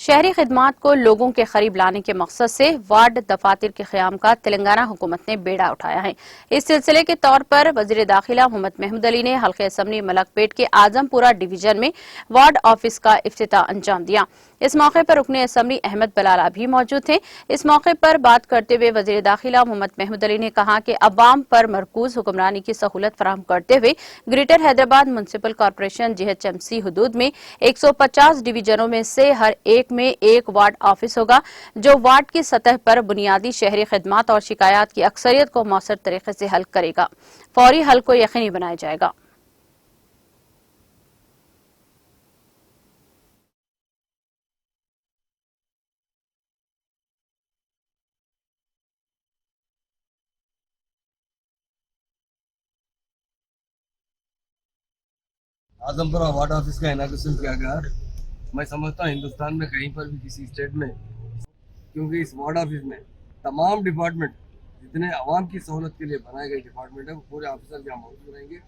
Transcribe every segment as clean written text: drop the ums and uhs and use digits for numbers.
शहरी खिदमात को लोगों के करीब लाने के मकसद से वार्ड दफातर के क़याम का तेलंगाना हुकूमत ने बेड़ा उठाया है। इस सिलसिले के तौर पर वज़ीर दाखिला मोहम्मद महमूद अली ने हल्के असम्बली मलकपेट के आजमपुरा डिवीजन में वार्ड ऑफिस का इफ्तिताह अंजाम दिया। इस मौके पर रुकने असम्बली अहमद बलाला भी मौजूद थे। इस मौके पर बात करते हुए वज़ीर दाखिला मोहम्मद महमूद अली ने कहा कि अवाम पर मरकूज हुक्मरानी की सहूलत फराहम करते हुए greater Hyderabad municipal corporation GHMC हुदूद में 150 डिवीजनों में से हर एक में एक वार्ड ऑफिस होगा, जो वार्ड की सतह पर बुनियादी शहरी खिदमात और शिकायत की अक्सरियत को मौसर तरीके से हल करेगा। फौरी हल को यकीनी बनाया जाएगा। आजमपुरा वार्ड ऑफिस का इनाग्रेशन किया गया। मैं समझता हूँ हिंदुस्तान में कहीं पर भी किसी स्टेट में, क्योंकि इस वार्ड ऑफिस में तमाम डिपार्टमेंट जितने आवाम की सहूलत के लिए बनाए गए डिपार्टमेंट है वो पूरे ऑफिसर यहाँ मौजूद रहेंगे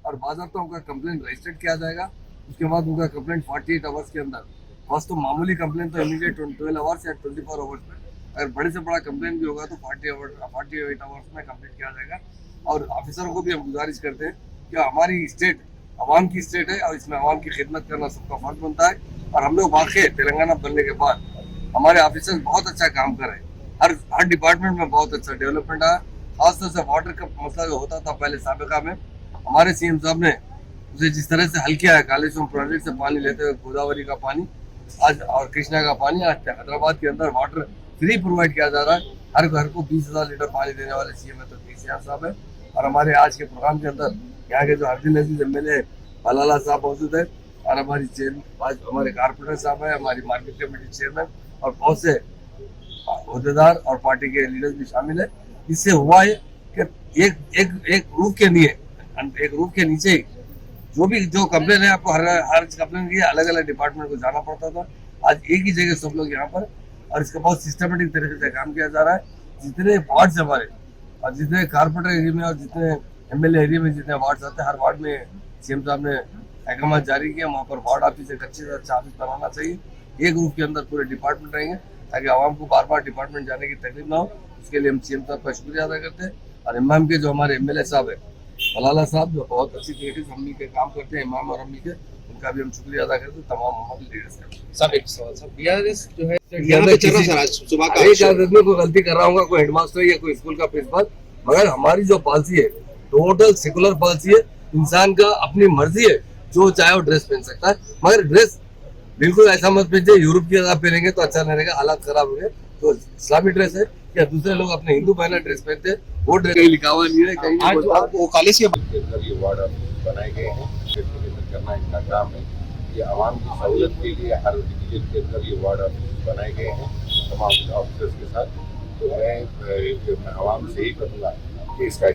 और बाज़ाब्ता उनका कंप्लेंट रजिस्टर्ड किया जाएगा। उसके बाद उनका कंप्लेंट 48 आवर्स के अंदर, बस तो मामूली कंप्लेंट तो इमीडिएट 12 आवर्स या 24 आवर्स में, अगर बड़े से बड़ा कंप्लेंट भी होगा तो 48 आवर्स में कंप्लीट किया जाएगा। और ऑफिसरों को भी हम गुजारिश करते हैं कि हमारी स्टेट अवाम की स्टेट है और इसमें अवाम की खिदमत करना सबका फर्ज बनता है। और हम लोग वाकई तेलंगाना बनने के बाद हमारे ऑफिसर्स बहुत अच्छा काम कर रहे हैं। हर डिपार्टमेंट में बहुत अच्छा डेवलपमेंट आया। खासतौर से वाटर का मसला जो होता था पहले साबिका में, हमारे CM साहब ने उसे जिस तरह से हल किया है, कालेश्वरम प्रोजेक्ट से पानी लेते हुए गोदावरी का पानी आज और कृष्णा का पानी, आज हैदराबाद के अंदर वाटर फ्री प्रोवाइड किया जा रहा है। हर घर को 20,000 लीटर पानी देने वाले CM है तो PCR साहब है। और हमारे आज के प्रोग्राम के अंदर यहाँ के जो हरदीन अजीज MLA बलाला साहब मौजूद है और हमारे कारपोरेटर साहब है, हमारी मार्केट कमेटी चेयरमैन और बहुत से अहदेदार और पार्टी के लीडर्स भी शामिल है। इससे हुआ है कि एक रूफ के नीचे ही जो कंप्लेन है, आपको हर कंप्लेन की अलग अलग डिपार्टमेंट को जाना पड़ता था। आज एक ही जगह सब लोग यहाँ पर, और इसका बहुत सिस्टमेटिक तरीके से काम किया जा रहा है। जितने वार्ड्स हमारे और जितने कारपोरेटर एरिया में और जितने MLA एरिया में जितने वार्ड्स आते हैं, हर वार्ड में CM साहब ने अहकाम जारी किया, वहाँ पर वार्ड ऑफिस एक अच्छे से अच्छा ऑफिस बनाना चाहिए। एक रूफ के अंदर पूरे डिपार्टमेंट रहेंगे ताकि आवाम को बार बार डिपार्टमेंट जाने की तकलीफ ना हो। उसके लिए हम CM साहब का शुक्रिया अदा करते हैं। और इमाम के जो हमारे MLA साहब है मलाला साहब, जो बहुत अच्छी तरीके से हम मिलकर काम करते हैं, इमाम और हम मिलकर, उनका भी हम शुक्रिया अदा करते हैं। तमाम हमारे लीडर्स का सब एक सवाल सर, BRS जो है यहाँ पे चल रहा सर, आज सुबह का एक आदमी को गलती कर रहा होगा, कोई हेडमास्टर या कोई स्कूल का प्रिंसिपल, मगर हमारी जो पॉलिसी है टोटल सेकुलर पॉलिसी है। इंसान का अपनी मर्जी है, जो चाहे वो ड्रेस पहन सकता है, मगर ड्रेस बिल्कुल ऐसा मत पहनिए यूरोप की तरह पहनेंगे तो अच्छा नहीं रहेगा, हालात खराब होंगे। तो इस्लामी ड्रेस है या दूसरे लोग अपने हिंदू बहना ड्रेस पहनते हैं, वो ड्रेस कहीं लिखा हुआ नहीं है, कहीं वो कॉलेज के ये वार्ड ऑफिस बनाए गए हैं। करना इनका काम है। ये आवाम की सहूलत के लिए हर डिवीजन के अंदर ये वार्ड ऑफिस बनाए गए हैं तमाम ऑफिसर्स के साथ। तो मैं आवाम से ही कहूँगा कि इसका